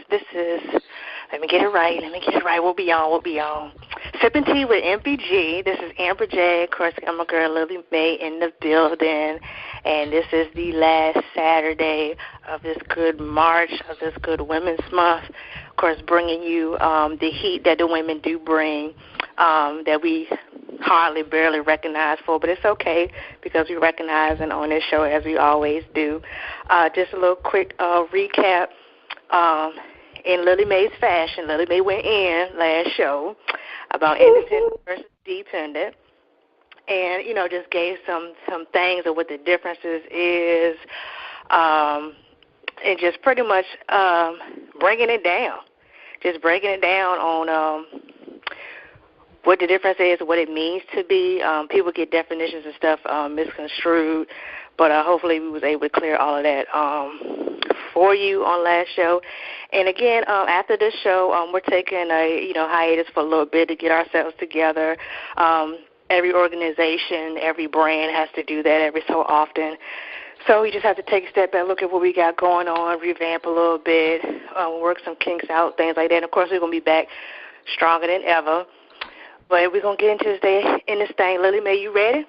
This is, let me get it right. We'll be on. Sipping Tea with MPG. This is Amber J. Of course, I'm a girl, Lillie Mae, in the building. And this is the last Saturday of this good March, of this good Women's Month. Of course, bringing you the heat that the women do bring, that we barely recognize for, but it's okay because we recognize and on this show as we always do. Just a little quick recap. In Lillie Mae's fashion, Lillie Mae went in last show about independent versus dependent, and just gave some things of what the differences is, and just pretty much breaking it down on what the difference is, what it means to be. People get definitions and stuff misconstrued, but hopefully we was able to clear all of that for you on last show. And again, after this show, we're taking a hiatus for a little bit to get ourselves together. Every organization, every brand has to do that every so often. So we just have to take a step back, look at what we got going on, revamp a little bit, work some kinks out, things like that. And of course, we're going to be back stronger than ever. But we're going to get into this thing. Lillie Mae, you ready?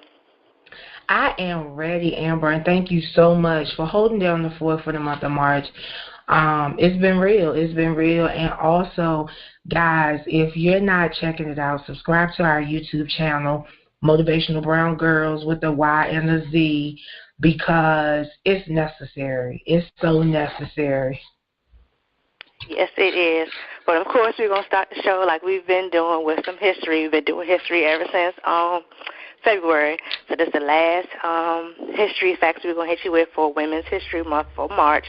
I am ready, Amber, and thank you so much for holding down the fort for the month of March. It's been real. And also, guys, if you're not checking it out, subscribe to our YouTube channel, Motivational Brown Girls with the Y and the Z, because it's necessary. It's so necessary. Yes, it is. But, of course, we're going to start the show like we've been doing with some history. We've been doing history ever since February. So this is the last history facts we're going to hit you with for Women's History Month for March.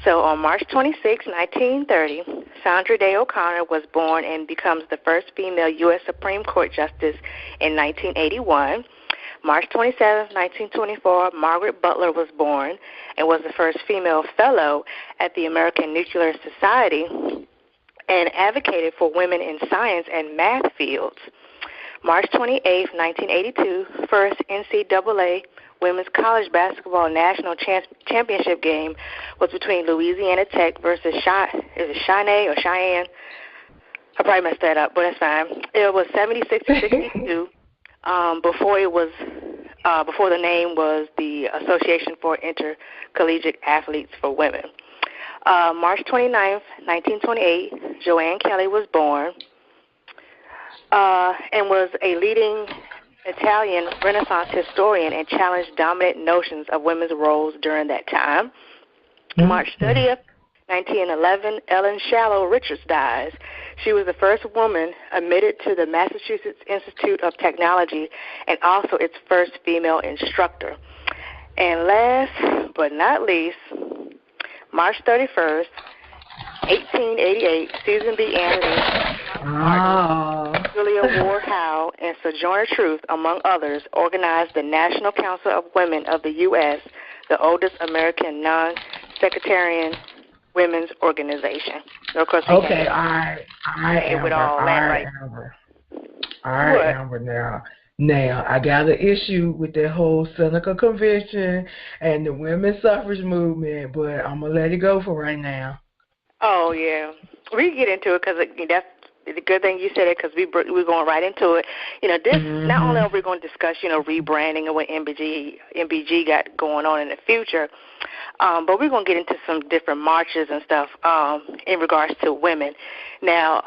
So on March 26, 1930, Sandra Day O'Connor was born and becomes the first female U.S. Supreme Court Justice in 1981. March 27, 1924, Margaret Butler was born and was the first female fellow at the American Nuclear Society and advocated for women in science and math fields. March 28, 1982, first NCAA Women's College Basketball National Championship game was between Louisiana Tech versus Cheyenne? I probably messed that up, but that's fine. It was 76-62. Before the name was the Association for Intercollegiate Athletes for Women. March 29th, 1928, Joanne Kelly was born and was a leading Italian Renaissance historian and challenged dominant notions of women's roles during that time. Mm-hmm. March 30th, 1911, Ellen Shallow Richards dies. She was the first woman admitted to the Massachusetts Institute of Technology and also its first female instructor. And last but not least, March 31st, 1888, Susan B. Anthony, Julia Ward Howe, and Sojourner Truth, among others, organized the National Council of Women of the U.S., the oldest American non-sectarian women's organization. So of course, okay, all right, Amber. Now, I got an issue with that whole Seneca Convention and the women's suffrage movement, but I'm going to let it go for right now. Oh, yeah. We can get into it because that's the good thing you said it because we're going right into it. Not only are we going to discuss, rebranding and what MBG got going on in the future, but we're going to get into some different marches and stuff in regards to women. Now,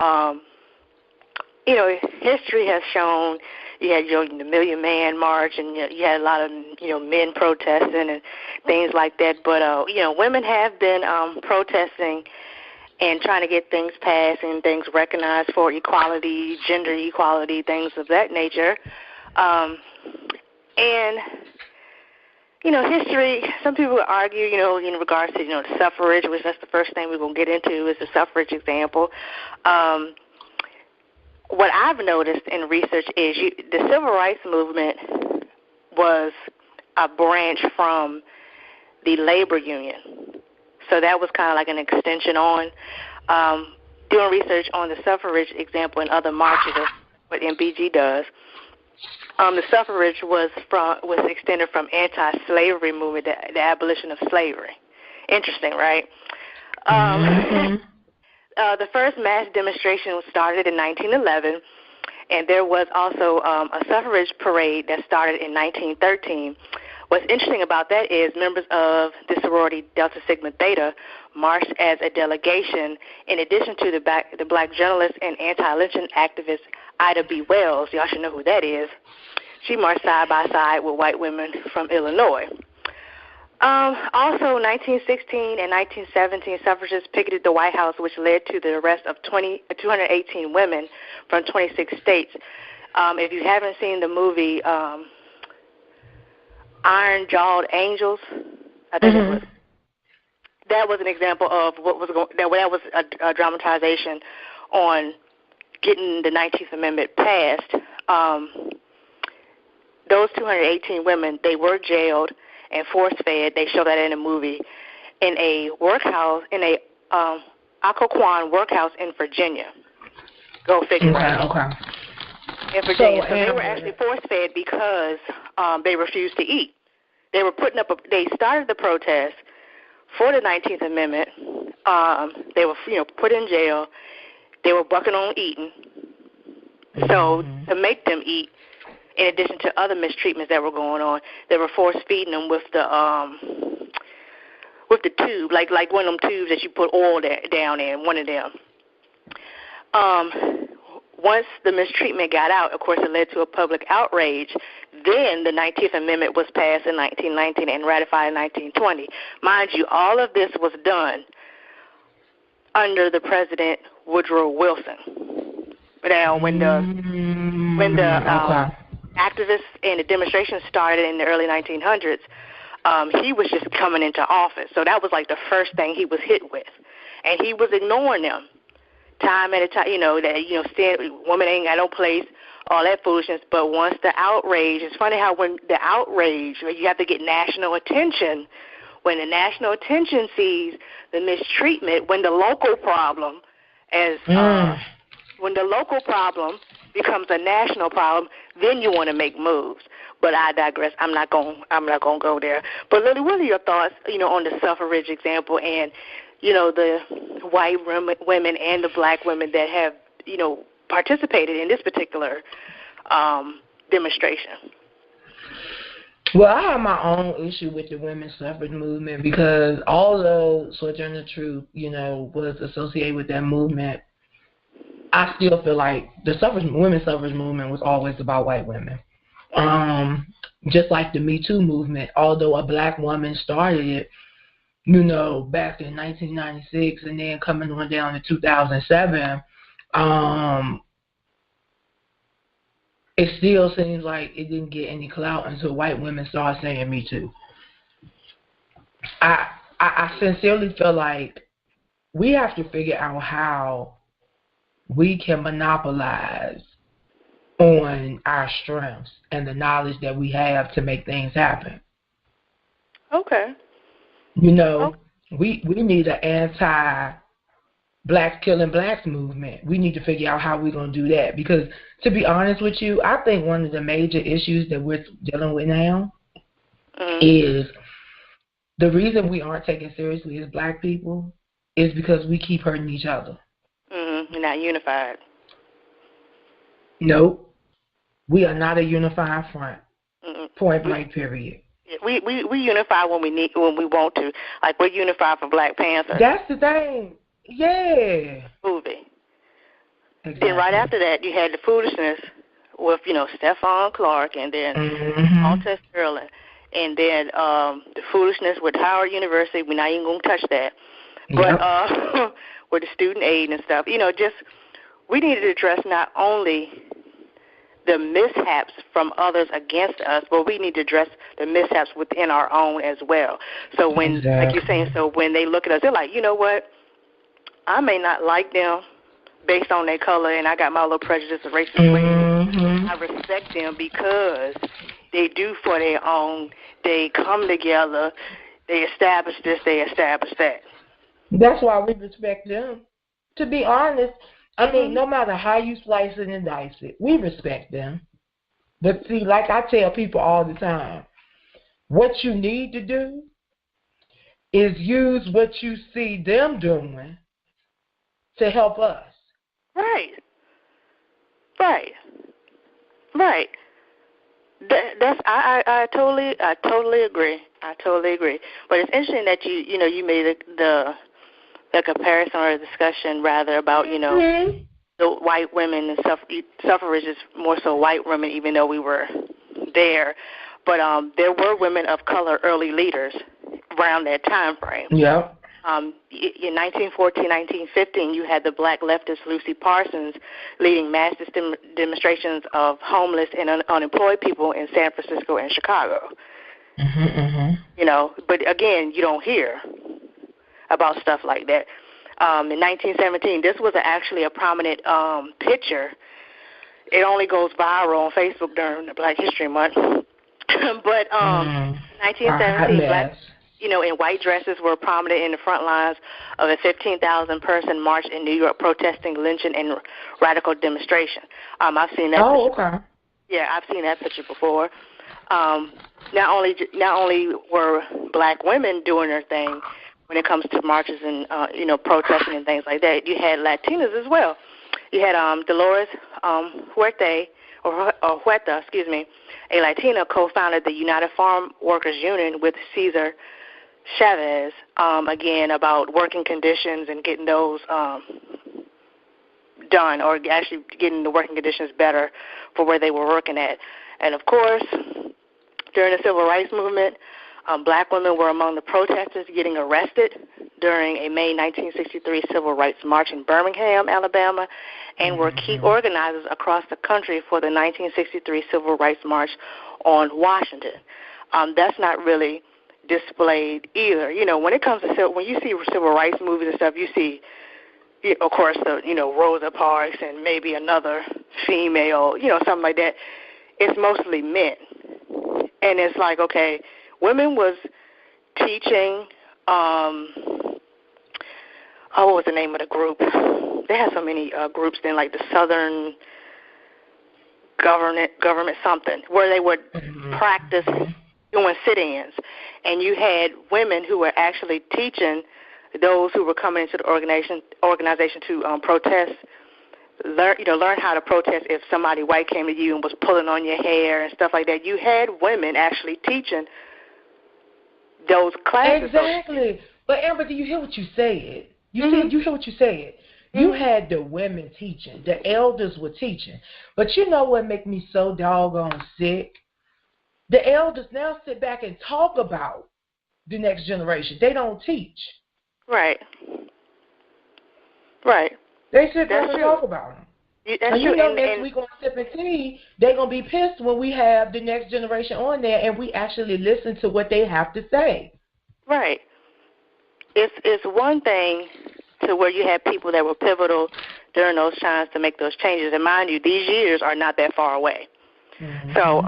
history has shown you had the Million Man March and you had a lot of, men protesting and things like that. But, women have been protesting and trying to get things passed and things recognized for equality, gender equality, things of that nature. And history, some people argue, in regards to, the suffrage, which that's the first thing we're going to get into is the suffrage example. What I've noticed in research is the civil rights movement was a branch from the labor union. So that was kind of like an extension on doing research on the suffrage example and other marches, what MBG does. The suffrage was extended from anti-slavery movement, the abolition of slavery. Interesting, right? The first mass demonstration was started in 1911, and there was also a suffrage parade that started in 1913. What's interesting about that is members of the sorority Delta Sigma Theta marched as a delegation, in addition to the black journalist and anti-lynching activist Ida B. Wells. Y'all should know who that is. She marched side by side with white women from Illinois. Also, 1916 and 1917, suffragists picketed the White House, which led to the arrest of 218 women from 26 states. If you haven't seen the movie Iron-Jawed Angels, I think it was. That was an example of what was going. That was a dramatization on getting the 19th Amendment passed. Those 218 women, they were jailed and force-fed. They show that in the movie in a workhouse, in a Occoquan workhouse in Virginia. Go figure. Okay. In Virginia, so they were actually force-fed because they refused to eat. They were putting up. They started the protest for the 19th Amendment. They were, put in jail. They were bucking on eating. So to make them eat, in addition to other mistreatments that were going on, they were force feeding them with the tube, like one of them tubes that you put oil down in. One of them. Once the mistreatment got out, of course, it led to a public outrage. Then the 19th Amendment was passed in 1919 and ratified in 1920. Mind you, all of this was done under the President Woodrow Wilson. Now, when the activists and the demonstrations started in the early 1900s, he was just coming into office. So that was like the first thing he was hit with, and he was ignoring them. Time at a time, women ain't got no place, all that foolishness. But once the outrage, it's funny how when the outrage, you have to get national attention. When the national attention sees the mistreatment, when the local problem becomes a national problem, then you want to make moves. But I digress. I'm not going to go there. But Lillie, what are your thoughts, on the suffrage example and the white women and the black women that have, participated in this particular demonstration? Well, I have my own issue with the women's suffrage movement because although Sojourner Truth, was associated with that movement, I still feel like the women's suffrage movement was always about white women. Just like the Me Too movement, although a black woman started it, back in 1996 and then coming on down to 2007, it still seems like it didn't get any clout until white women started saying Me Too. I sincerely feel like we have to figure out how we can monopolize on our strengths and the knowledge that we have to make things happen. Okay. We need an anti-black killing blacks movement. We need to figure out how we're going to do that because, to be honest with you, I think one of the major issues that we're dealing with now is the reason we aren't taken seriously as black people is because we keep hurting each other. We're not unified. Nope. We are not a unified front. Point blank, period. We unify when we want to. Like we're unified for Black Panther. That's the thing. Yeah. Movie. Exactly. Then right after that, you had the foolishness with Stephon Clark and then Altus Sterling, and then the foolishness with Howard University. We're not even gonna touch that. But with the student aid and stuff, just we need to address not only the mishaps from others against us, but we need to address the mishaps within our own as well. So when, like you're saying, when they look at us, they're like, you know what? I may not like them based on their color, and I got my little prejudice of racist ways. I respect them because they do for their own. They come together. They establish this. They establish that. That's why we respect them. To be honest, I mean, no matter how you slice it and dice it, we respect them. But see, like I tell people all the time, what you need to do is use what you see them doing to help us. Right. I totally agree. But it's interesting that you made the comparison or the discussion rather about the white women and suffrage is more so white women, even though we were there. But there were women of color early leaders around that time frame. Yeah. In 1914, 1915, you had the black leftist Lucy Parsons leading mass demonstrations of homeless and unemployed people in San Francisco and Chicago. But again, you don't hear about stuff like that. In 1917, this was actually a prominent picture. It only goes viral on Facebook during the Black History Month. But 1917, black, in white dresses were prominent in the front lines of a 15,000-person march in New York protesting lynching and radical demonstration. I've seen that. Oh, okay. Yeah, I've seen that picture before. Not only were black women doing their thing when it comes to marches and protesting and things like that, you had Latinas as well. You had Dolores Huerta, a Latina, co-founded the United Farm Workers Union with Cesar Chavez, again, about working conditions and getting those done, or actually getting the working conditions better for where they were working at. And, of course, during the Civil Rights Movement, black women were among the protesters getting arrested during a May 1963 Civil Rights March in Birmingham, Alabama, and were key organizers across the country for the 1963 Civil Rights March on Washington. That's not really displayed either. When it comes to when you see civil rights movies and stuff, you see, of course, the Rosa Parks and maybe another female, something like that. It's mostly men, and it's like, okay, women was teaching. What was the name of the group? They had so many groups then, like the Southern Government something, where they would practice doing sit-ins, and you had women who were actually teaching those who were coming into the organization to protest. Learn how to protest if somebody white came to you and was pulling on your hair and stuff like that. You had women actually teaching those classes. Exactly. But Amber, do you hear what you said? You hear what you said? You had the women teaching. The elders were teaching. But you know what make me so doggone sick? The elders now sit back and talk about the next generation. They don't teach. Right. They sit back and talk about them. That's true. Next week on Sipping Tea, they're going to be pissed when we have the next generation on there and we actually listen to what they have to say. Right. It's one thing to where you had people that were pivotal during those times to make those changes. And mind you, these years are not that far away. So,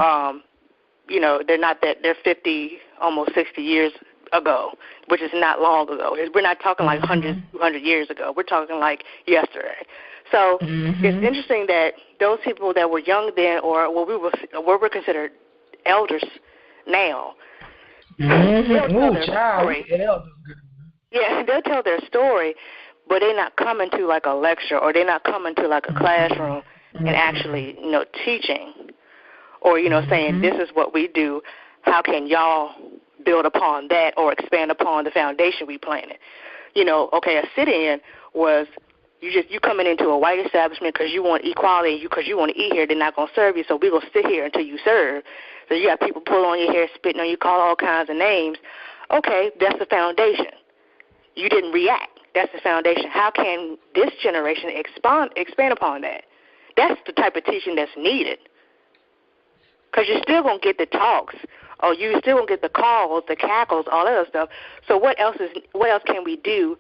they're not that, they're 50, almost 60 years ago, which is not long ago. We're not talking like 100 years ago. We're talking like yesterday. So it's interesting that those people that were young then, or what we're considered elders now, they'll tell their story. Yeah, they'll tell their story, but they're not coming to like a lecture, or they're not coming to like a classroom and actually, teaching, or, saying this is what we do. How can y'all build upon that or expand upon the foundation we planted? Okay, a sit-in was you coming into a white establishment because you want equality, because you want to eat here. They're not going to serve you, so we're going to sit here until you serve. So you got people pulling on your hair, spitting on you, call all kinds of names. Okay, that's the foundation. You didn't react. That's the foundation. How can this generation expand upon that? That's the type of teaching that's needed. Because you're still going to get the talks, or you still going to get the calls, the cackles, all that other stuff. So what else can we do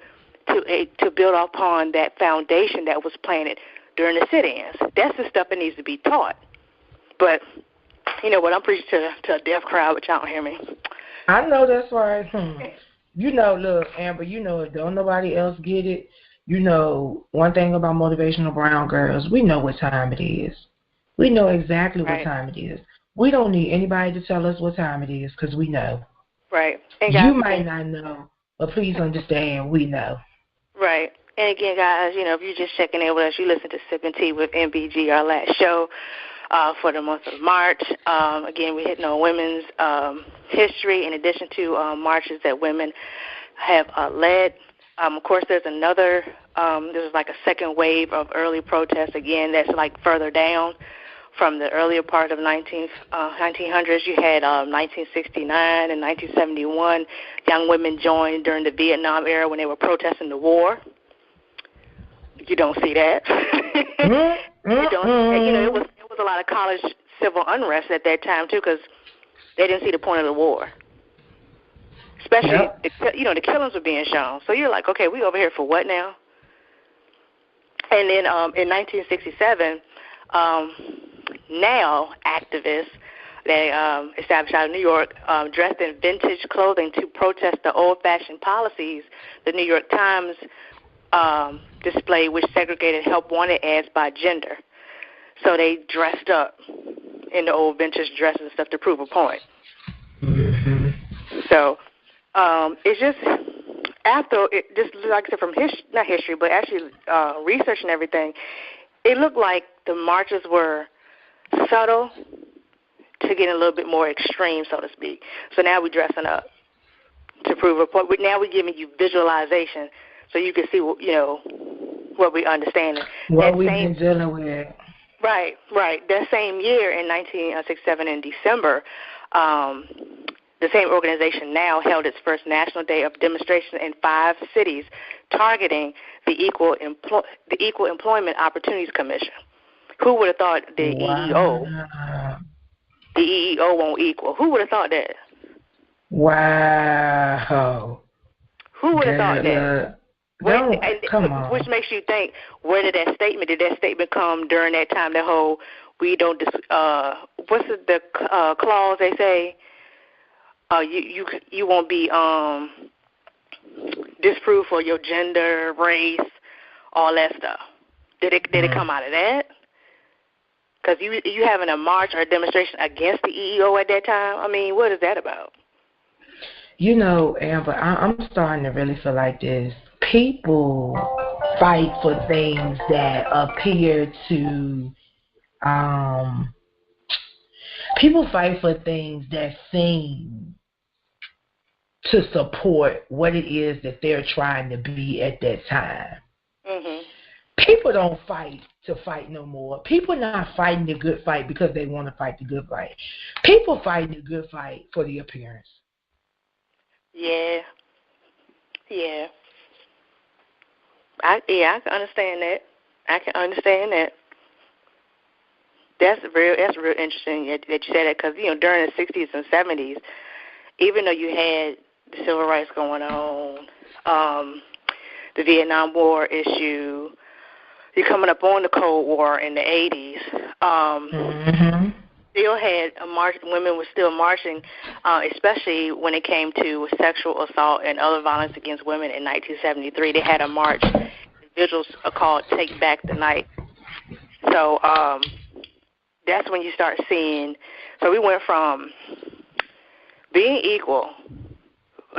to build upon that foundation that was planted during the sit-ins? That's the stuff that needs to be taught. But, I'm preaching to a deaf crowd, but y'all don't hear me. I know that's right. Look, Amber, if don't nobody else get it, one thing about motivational brown girls, we know what time it is. We know exactly what time it is. We don't need anybody to tell us what time it is because we know. Right. You might not know, but please understand, we know. Right. And again, guys, if you're just checking in with us, you listen to Sipping Tea with MBG, our last show for the month of March. Again, we're hitting on women's history in addition to marches that women have led. Of course, there's there's like a second wave of early protests, again, that's like further down from the earlier part of 1900s. You had 1969 and 1971. Young women joined during the Vietnam era when they were protesting the war. You don't see that. You don't. It was a lot of college civil unrest at that time too, because they didn't see the point of the war. Especially, the killings were being shown. So you're like, okay, we over here for what now? And then in 1967, now activists they established out of New York dressed in vintage clothing to protest the old-fashioned policies the New York Times displayed, which segregated help wanted ads by gender. So they dressed up in the old vintage dresses and stuff to prove a point. Mm-hmm. So it's just like I said, from not history, but actually research and everything, it looked like the marches were subtle to getting a little bit more extreme, so to speak. So now we're dressing up to prove a point. Now we're giving you visualization so you can see, what we understand. What we've been dealing with. Right. That same year in 1967 in December, the same organization now held its first National Day of Demonstration in 5 cities targeting the Equal Employment Opportunities Commission. Who would have thought the EEO won't equal? Who would have thought that? Wow. Who would have thought that? Come on. Which makes you think, where did that statement come during that time, that whole, we don't, what's the clause they say? You won't be disproved for your gender, race, all that stuff. Did it come out of that? Because you having a march or a demonstration against the EEO at that time? I mean, what is that about? Amber, I'm starting to really feel like this. People fight for things that appear to, people fight for things that seem to support what it is that they're trying to be at that time. Mm-hmm. People don't fight to fight no more. People not fighting the good fight because they want to fight the good fight. People fighting the good fight for the appearance. Yeah. I can understand that. That's real interesting that you said that, because during the 60s and 70s, even though you had the civil rights going on, the Vietnam War issue, you're coming up on the Cold War in the 80s. Still had a march. Women were still marching, especially when it came to sexual assault and other violence against women in 1973. They had a march. Individuals called "Take Back the Night." So that's when you start seeing. So we went from being equal.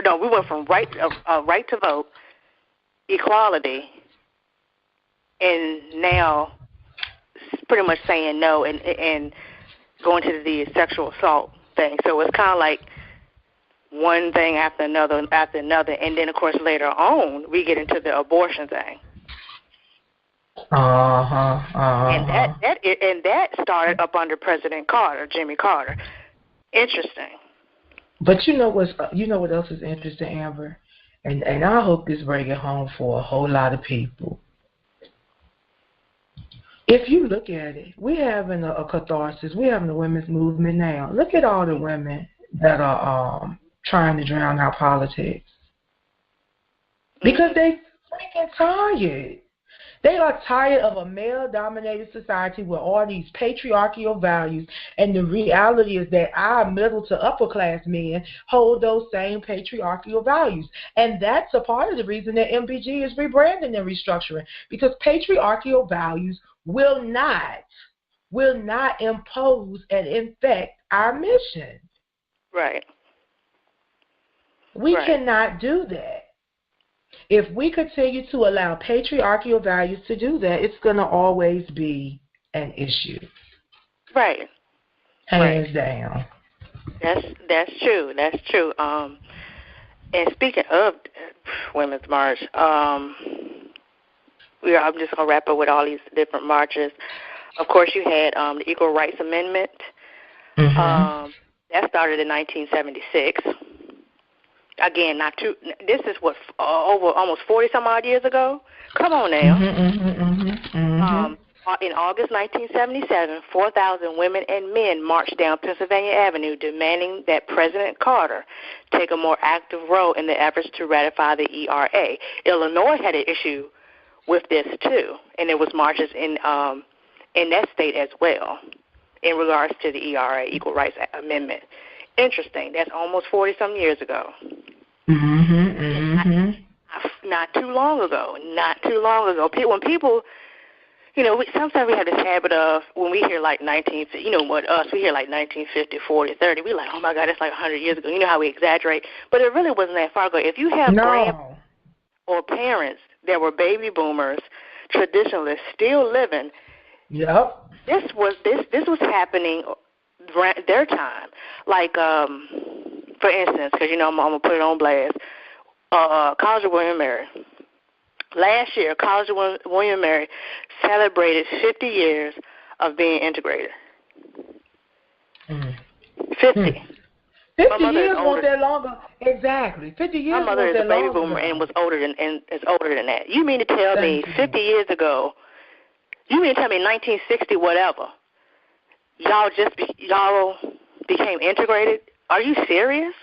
No, we went from right to vote, equality, and now pretty much saying no and going to the sexual assault thing. So it's kind of like one thing after another, and then, of course, later on, we get into the abortion thing. And that started up under President Carter, Jimmy Carter. Interesting. But you know what else is interesting, Amber? And I hope this brings it home for a whole lot of people. If you look at it, we're having a catharsis. We're having a women's movement now. Look at all the women that are trying to drown out politics. Because they freaking tired. They are tired of a male-dominated society with all these patriarchal values, and the reality is that our middle to upper-class men hold those same patriarchal values. And that's a part of the reason that MBG is rebranding and restructuring, because patriarchal values will not impose and infect our mission. Right. We cannot do that. if we continue to allow patriarchal values to do that, it's going to always be an issue. Right. Hands down. That's true. That's true. And speaking of Women's March, I'm just gonna wrap up with all these different marches. Of course, you had the Equal Rights Amendment. Mm-hmm. That started in 1976. Again, this is what over almost 40 some odd years ago. Come on now. In August 1977, 4,000 women and men marched down Pennsylvania Avenue demanding that President Carter take a more active role in the efforts to ratify the ERA. Illinois had an issue with this too, and there was marches in that state as well in regards to the ERA, Equal Rights Amendment. Interesting. That's almost 40-some years ago. Not too long ago. When people, sometimes we have this habit of when we hear like 1950, we hear like 1950, 40, 30, we're like, oh my God, that's like 100 years ago. You know how we exaggerate, but it really wasn't that far ago. If you have grandparents or parents that were baby boomers, traditionalists, still living, this was happening their time. Like, for instance, because I'm gonna put it on blast. College of William & Mary. Last year, College of William & Mary celebrated 50 years of being integrated. 50. 50 years wasn't that long ago. Exactly. 50 years. My mother is a baby boomer and is older than that. You mean to tell me 50 years ago? You mean to tell me 1960 whatever? Y'all became integrated? Are you serious?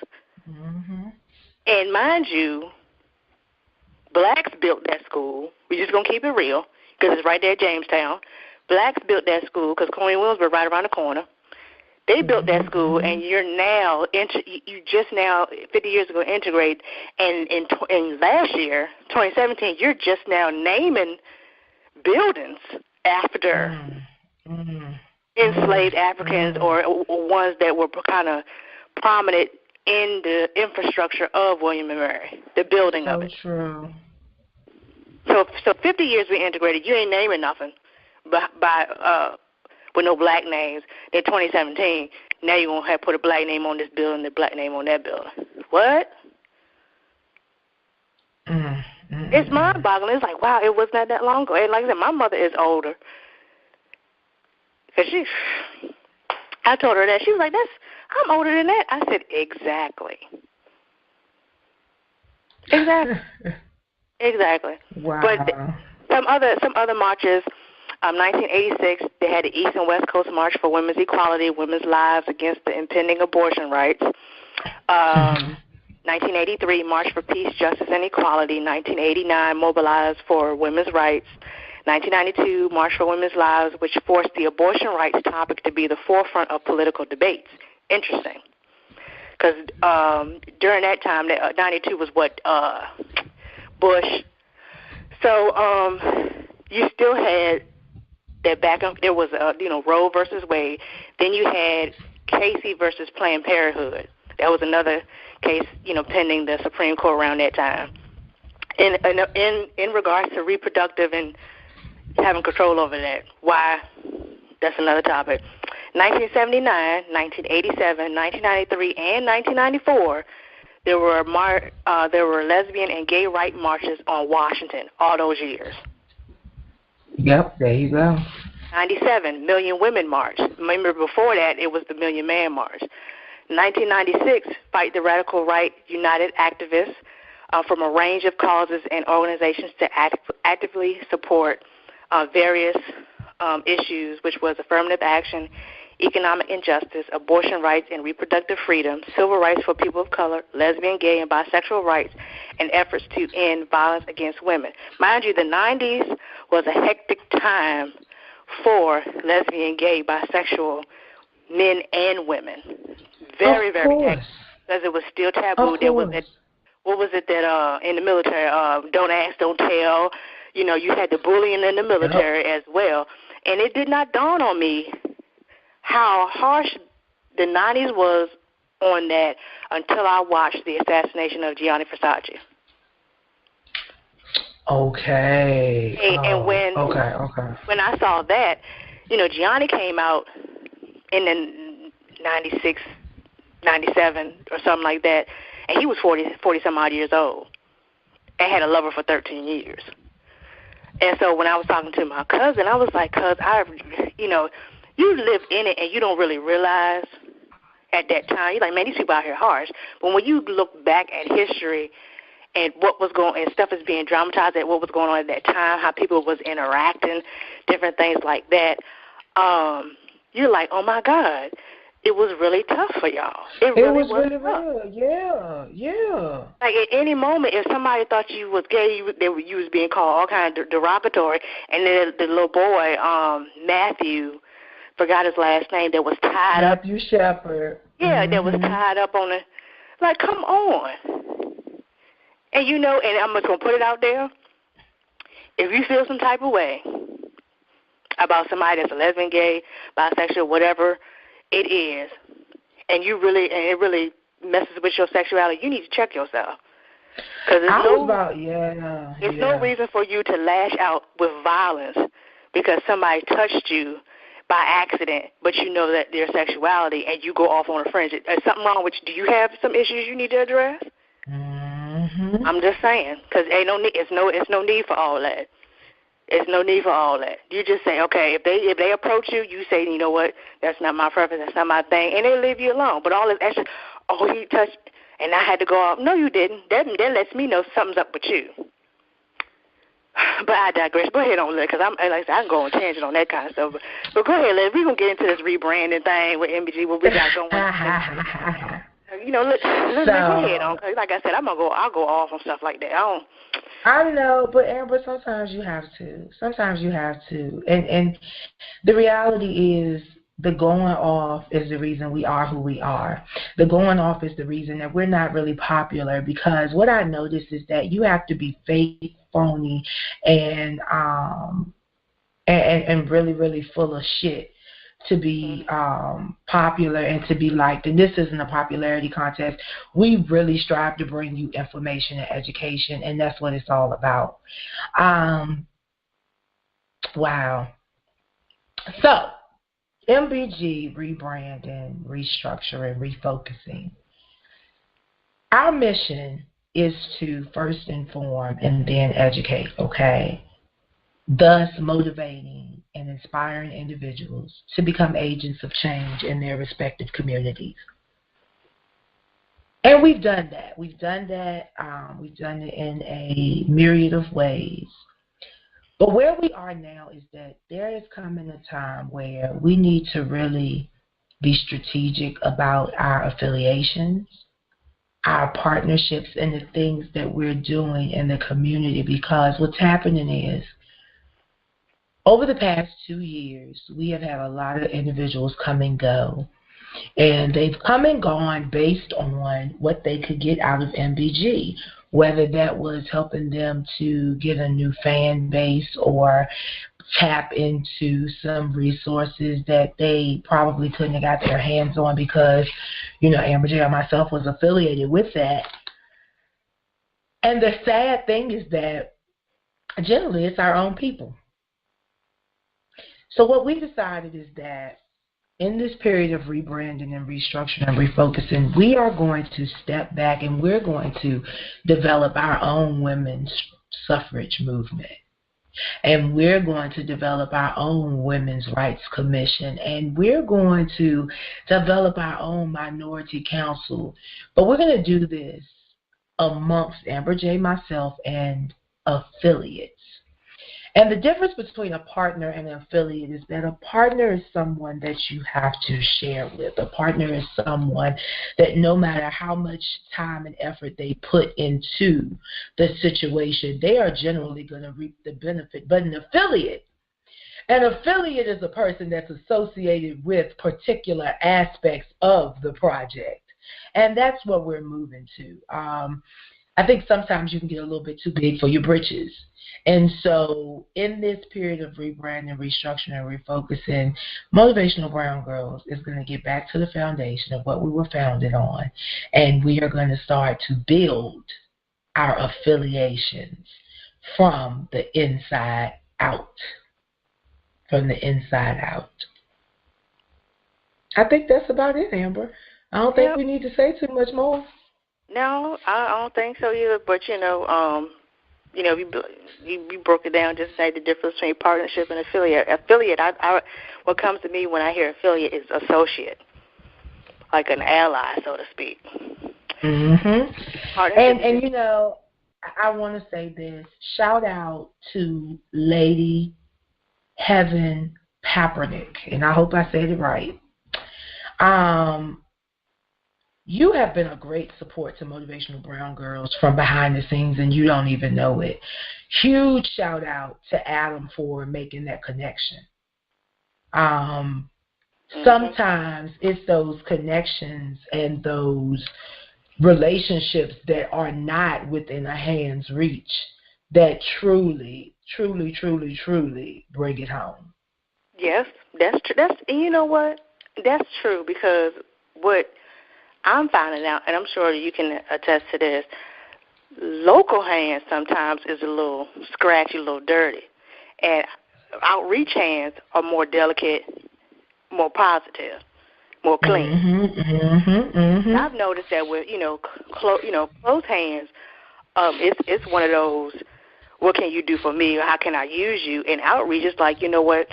And mind you, blacks built that school. We're just going to keep it real because it's right there at Jamestown. Blacks built that school because Colonial Williamsburg right around the corner. They built that school, and you just now, 50 years ago, integrate. And in last year, 2017, you're just now naming buildings after enslaved Africans or ones that were kind of prominent in the infrastructure of William & Mary, the building of it. True. So 50 years we integrated. You ain't naming nothing with no black names. In 2017, now you're going to have to put a black name on this building, a black name on that building. What? It's mind-boggling. It's like, wow, it was not that long ago. And like I said, my mother is older. Cause I told her that. She was like, I'm older than that. I said, exactly. Exactly. Wow. But some other marches, 1986, they had the East and West Coast March for Women's Equality, Women's Lives Against the Impending Abortion Rights. 1983, March for Peace, Justice, and Equality. 1989, Mobilize for Women's Rights. 1992, March for Women's Lives, which forced the abortion rights topic to be the forefront of political debates. Interesting. Because during that time, 92 was what, Bush. So you still had that there was, Roe versus Wade. Then you had Casey versus Planned Parenthood. That was another case, pending the Supreme Court around that time. In regards to reproductive and having control over that. Why? That's another topic. 1979, 1987, 1993, and 1994, there were lesbian and gay right marches on Washington all those years. Yep, there you go. 97, Million Women March. Remember before that, it was the Million Man March. 1996, Fight the Radical Right United activists from a range of causes and organizations to actively support various issues, which was affirmative action, economic injustice, abortion rights and reproductive freedom, civil rights for people of color, lesbian, gay, and bisexual rights, and efforts to end violence against women. Mind you, the 90s was a hectic time for lesbian, gay, bisexual men and women. Very, very hectic, because it was still taboo. There was what was it that in the military, don't ask, don't tell. You had the bullying in the military as well. And it did not dawn on me how harsh the 90s was on that until I watched the assassination of Gianni Versace. Okay. And when I saw that, Gianni came out in the 96, 97 or something like that, and he was 40 some odd years old and had a lover for 13 years. And so when I was talking to my cousin, I was like, cuz you live in it and you don't really realize at that time. You're like, man, these people out here harsh. But when you look back at history and what was going, and stuff is being dramatized at what was going on at that time, how people was interacting, different things like that, you're like, oh my God, it was really tough for y'all. It really was really tough. Yeah. Like at any moment, if somebody thought you was gay, you was being called all kind of derogatory. And then the little boy, Matthew, forgot his last name, that was tied up. Matthew Shepard. Yeah, that was tied up on like, come on. And and I'm just going to put it out there, if you feel some type of way about somebody that's a lesbian, gay, bisexual, whatever it is, and it really messes with your sexuality, you need to check yourself. Because there's no reason for you to lash out with violence because somebody touched you by accident, but you know that their sexuality, and you go off on a fringe. Is something wrong with you? Do you have some issues you need to address? Mm-hmm. I'm just saying, because it's no need for all that. It's no need for all that. You just say, okay, if they approach you, you say, you know what, that's not my preference, that's not my thing, and they leave you alone. But all this extra, oh, he touched, and I had to go out. No, you didn't. That lets me know something's up with you. But I digress. Go ahead on, Liz, because I can go on a tangent on that kind of stuff. But go ahead, Liz. We're going to get into this rebranding thing with MBG, what we got going on. Go ahead on. Like I said, I'll go off on stuff like that. I know, but Amber, sometimes you have to. And the reality is, the going off is the reason we are who we are. The going off is the reason that we're not really popular, because what I noticed is that you have to be fake, phony, and really, really full of shit to be popular and to be liked. And this isn't a popularity contest. We really strive to bring you information and education, and that's what it's all about. Wow. So, MBG, rebranding, restructuring, refocusing. Our mission is to first inform and then educate, okay? Thus motivating and inspiring individuals to become agents of change in their respective communities. And we've done that. We've done it in a myriad of ways. But where we are now is that there is coming a time where we need to really be strategic about our affiliations, our partnerships, and the things that we're doing in the community, because what's happening is, over the past 2 years, we have had a lot of individuals come and go, and they've come and gone based on what they could get out of MBG, whether that was helping them to get a new fan base or tap into some resources that they probably couldn't have got their hands on because, Amber J. and myself was affiliated with that. And the sad thing is that generally it's our own people. So what we decided is that in this period of rebranding and restructuring and refocusing, we are going to step back and we're going to develop our own women's suffrage movement. And we're going to develop our own women's rights commission. And we're going to develop our own minority council. But we're going to do this amongst Amber J., myself, and affiliates. And the difference between a partner and an affiliate is that a partner is someone that you have to share with. A partner is someone that no matter how much time and effort they put into the situation, they are generally going to reap the benefit. But an affiliate is a person that's associated with particular aspects of the project. And that's what we're moving to. I think sometimes you can get a little bit too big for your britches. And so in this period of rebranding, restructuring, and refocusing, Motivational Brown Girls is going to get back to the foundation of what we were founded on. And we are going to start to build our affiliations from the inside out. From the inside out. I think that's about it, Amber. I don't think we need to say too much more. No, I don't think so either. But you broke it down. Just say the difference between partnership and affiliate. Affiliate, what comes to me when I hear affiliate is associate, like an ally, so to speak. And I want to say this. Shout out to Lady Heaven Papernick, and I hope I said it right. You have been a great support to Motivational Brown Girls from behind the scenes, and you don't even know it. Huge shout out to Adam for making that connection. Sometimes it's those connections and those relationships that are not within a hand's reach that truly, truly, truly, truly bring it home. Yes, that's true. And you know what? That's true, because what I'm finding out, and I'm sure you can attest to this, local hands sometimes is a little scratchy, a little dirty. And outreach hands are more delicate, more positive, more clean. I've noticed that with, close hands, it's one of those, what can you do for me, or how can I use you? And outreach is like, you know what,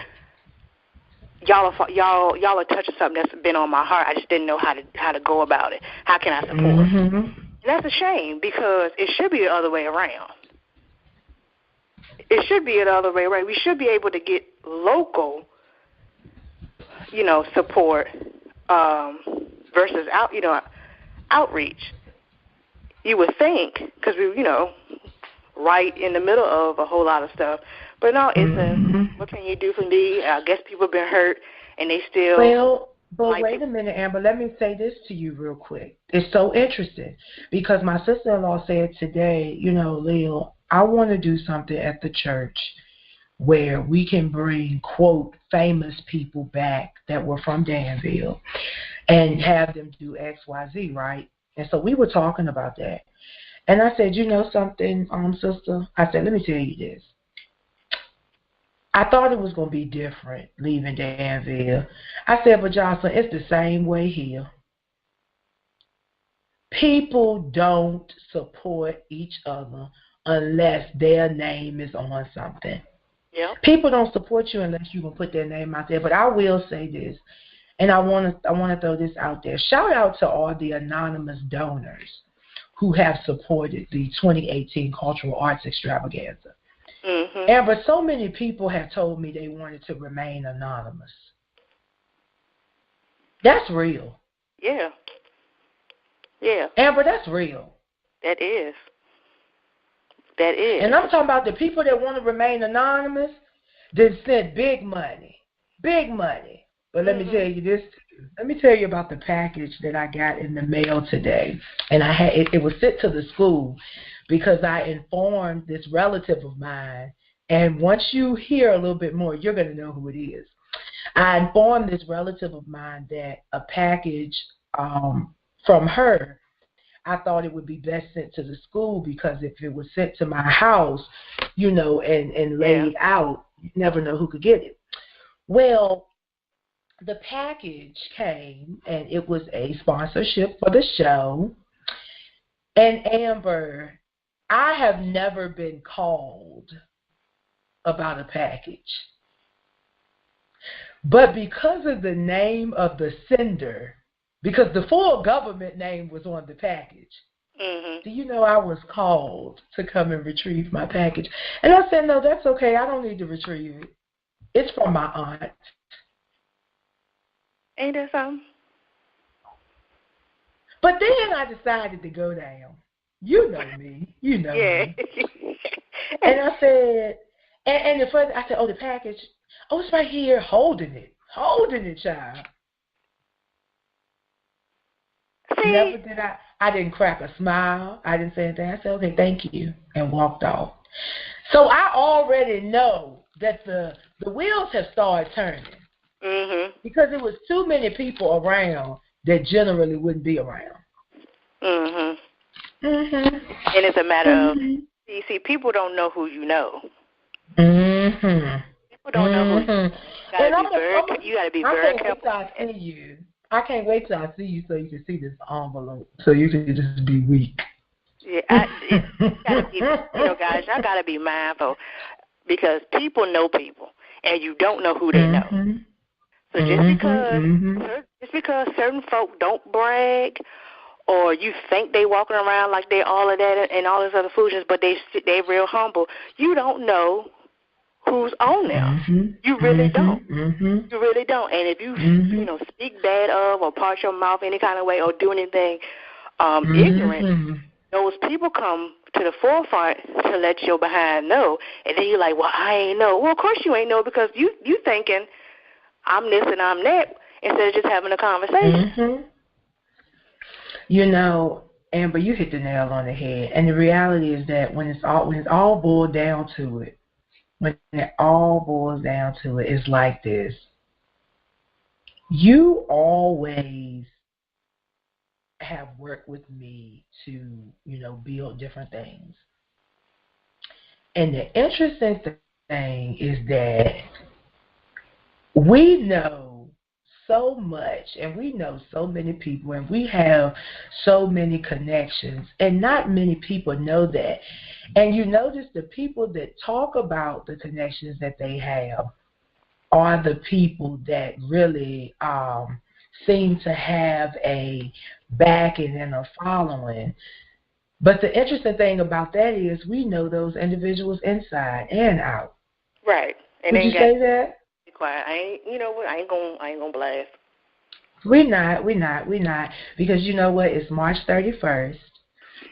y'all are touching something that's been on my heart. I just didn't know how to go about it. How can I support? And that's a shame, because it should be the other way around. It should be the other way around. We should be able to get local, support versus outreach. You would think, because we, right in the middle of a whole lot of stuff. But no, it's what can you do for me? I guess people have been hurt, and they still... Well, but wait a minute, Amber. Let me say this to you real quick. It's so interesting, because my sister-in-law said today, Lil, I want to do something at the church where we can bring, quote, famous people back that were from Danville and have them do X, Y, Z, right? And so we were talking about that. And I said, you know something, sister? I said, let me tell you this. I thought it was going to be different leaving Danville. I said, but Jocelyn, it's the same way here. People don't support each other unless their name is on something. Yep. People don't support you unless you can put their name out there. But I will say this, and I want to throw this out there. Shout out to all the anonymous donors who have supported the 2018 Cultural Arts Extravaganza. Amber, so many people have told me they wanted to remain anonymous. That's real. Yeah. Amber, that's real. That is. And I'm talking about the people that want to remain anonymous, that sent big money. But let me tell you this. Let me tell you about the package that I got in the mail today. And I had it was sent to the school because I informed this relative of mine. And once you hear a little bit more, you're going to know who it is. I informed this relative of mine that a package from her, I thought it would be best sent to the school, because if it was sent to my house, and laid out, you never know who could get it. Well, the package came, and it was a sponsorship for the show. And Amber, I have never been called about a package. But because of the name of the sender, because the full government name was on the package, do you know I was called to come and retrieve my package? And I said, no, that's okay. I don't need to retrieve it. It's from my aunt. Ain't that something? But then I decided to go down. You know me. You know me. And I said, and the first, I said, oh, the package. Oh, it's right here, holding it, child. See? Never did I didn't crack a smile. I didn't say anything. I said, okay, thank you, and walked off. So I already know that the wheels have started turning. Because there was too many people around that generally wouldn't be around. And it's a matter of you see, people don't know who you know. Mhm. People don't know who you know. You gotta be very careful. I can't wait till I see you so you can see this envelope. So you can just be weak. Yeah, gotta be, guys, y'all gotta be mindful because people know people, and you don't know who they know. So just because certain folk don't brag, or you think they walking around like they all of that and all this other foolishness, but they real humble, you don't know who's on them. You really don't. You really don't. And if you speak bad of or part your mouth any kind of way or do anything ignorant, those people come to the forefront to let your behind know, and then you're like, well, I ain't know. Well, of course you ain't know because you thinking I'm this and I'm that instead of just having a conversation. Amber, you hit the nail on the head. And the reality is that when it all boils down to it, it's like this. You always have worked with me to, build different things. And the interesting thing is that we know so much, and we know so many people, and we have so many connections, and not many people know that. And you notice the people that talk about the connections that they have are the people that really seem to have a backing and a following. But the interesting thing about that is we know those individuals inside and out. Right. And would you say that? Be quiet. I ain't gonna blast. We're not. Because you know what? It's March 31st.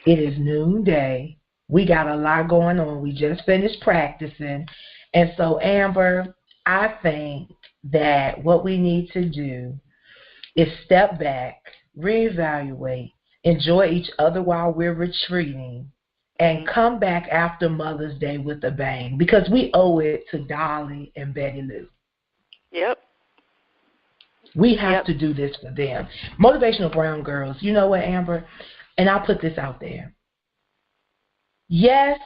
It is noonday. We got a lot going on. We just finished practicing. And so, Amber, I think that what we need to do is step back, reevaluate, enjoy each other while we're retreating, and come back after Mother's Day with a bang, because we owe it to Dolly and Betty Lou. Yep. We have to do this for them. Motivational Brown Girls, you know what, Amber? And I'll put this out there. Yes,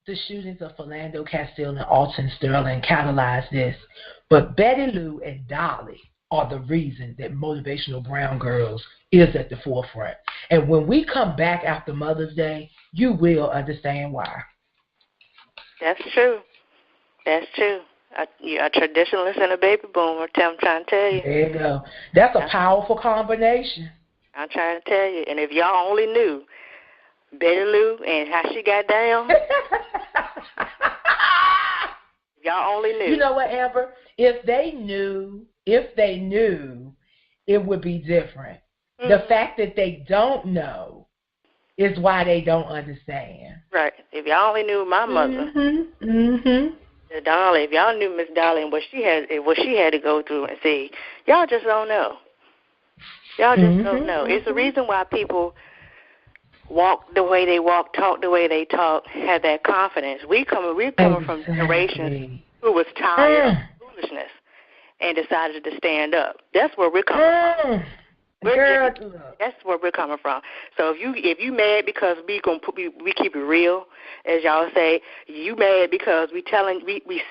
the shootings of Philando Castile and Alton Sterling catalyzed this, but Betty Lou and Dolly are the reason that Motivational Brown Girls is at the forefront. And when we come back after Mother's Day, you will understand why. That's true. A traditionalist and a baby boomer, I'm trying to tell you. There you go. That's a powerful combination. I'm trying to tell you. And if y'all only knew Betty Lou and how she got down, y'all only knew. You know what, Amber? If they knew, it would be different. The fact that they don't know is why they don't understand. Right. If y'all only knew my mother, Dolly, if y'all knew Miss Dolly and what she had to go through and see, y'all just don't know. Y'all just don't know. It's the reason why people walk the way they walk, talk the way they talk, have that confidence. We're coming from generations who was tired of foolishness and decided to stand up. That's where we're coming from. That's where we're coming from. So if you mad because we keep it real, as y'all say, you mad because we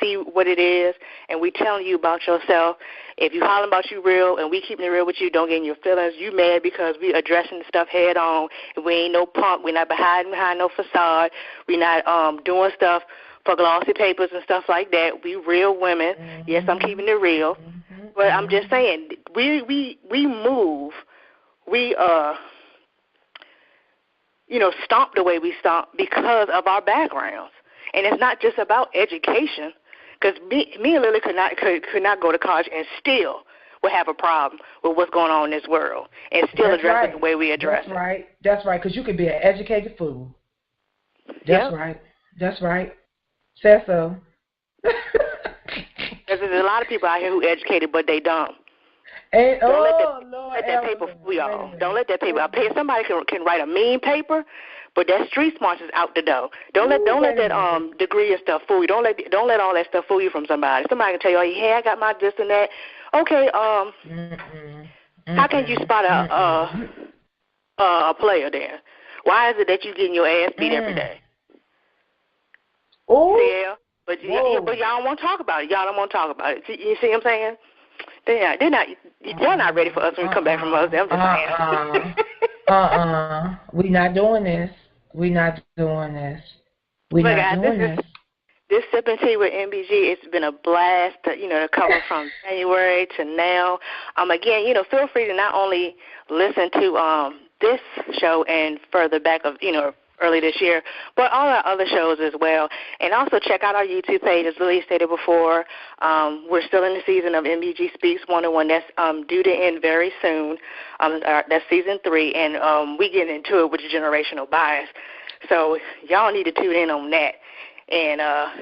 see what it is and we telling you about yourself. If you hollering about you real and we keeping it real with you, don't get in your feelings. You mad because we addressing the stuff head on. And we ain't no punk. We're not hiding behind no facade. We're not doing stuff for glossy papers and stuff like that. We real women. Yes, I'm keeping it real. But I'm just saying, we move, stomp the way we stomp because of our backgrounds. And it's not just about education, because me and Lillie could not go to college and still would have a problem with what's going on in this world and still address it the way we address it. That's right, because you could be an educated fool. That's right. Say so. Because there's a lot of people out here who educated, but they dumb. And, don't let that paper fool y'all. Don't let that paper. Somebody can write a mean paper, but that street smarts is out the door. Don't let that degree and stuff fool you. Don't let all that stuff fool you from somebody. Somebody can tell you, oh, hey, I got my this and that. Okay, how can you spot a player there? Why is it that you getting your ass beat every day? Oh. Yeah, but but y'all don't want to talk about it. Y'all don't want to talk about it. You see what I'm saying? They're not. Y'all not ready for us when we come back from us. I'm just saying. We not doing this. We not doing this. We Look, not guys, doing this. This sipping tea with MBG, it's been a blast, to cover from January to now. Again, feel free to not only listen to this show and further back of, early this year, but all our other shows as well. And also check out our YouTube page, as Lillie stated before. We're still in the season of MBG Speaks 101. That's due to end very soon. That's season 3, and we get into it with generational bias. So y'all need to tune in on that and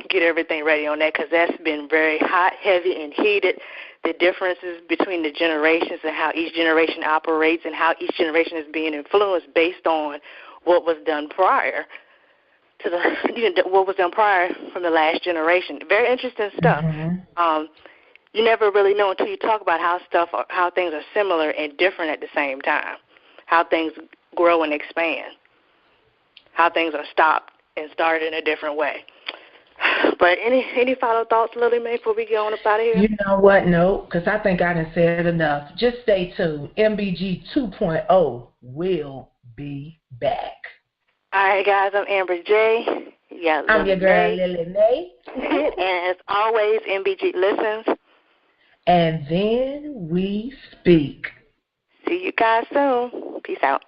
get everything ready on that, because that's been very hot, heavy, and heated. The differences between the generations and how each generation operates and how each generation is being influenced based on what was done prior to what was done prior from the last generation. Very interesting stuff. Mm-hmm. You never really know until you talk about how things are similar and different at the same time, how things grow and expand, how things are stopped and started in a different way. But any final thoughts, Lillie, before we get on up out of here? You know what? No, because I think I done said enough. Just stay tuned. MBG 2.0 will be back. All right, guys. I'm Amber J. I'm your girl, Lillie Mae. And as always, MBG listens. And then we speak. See you guys soon. Peace out.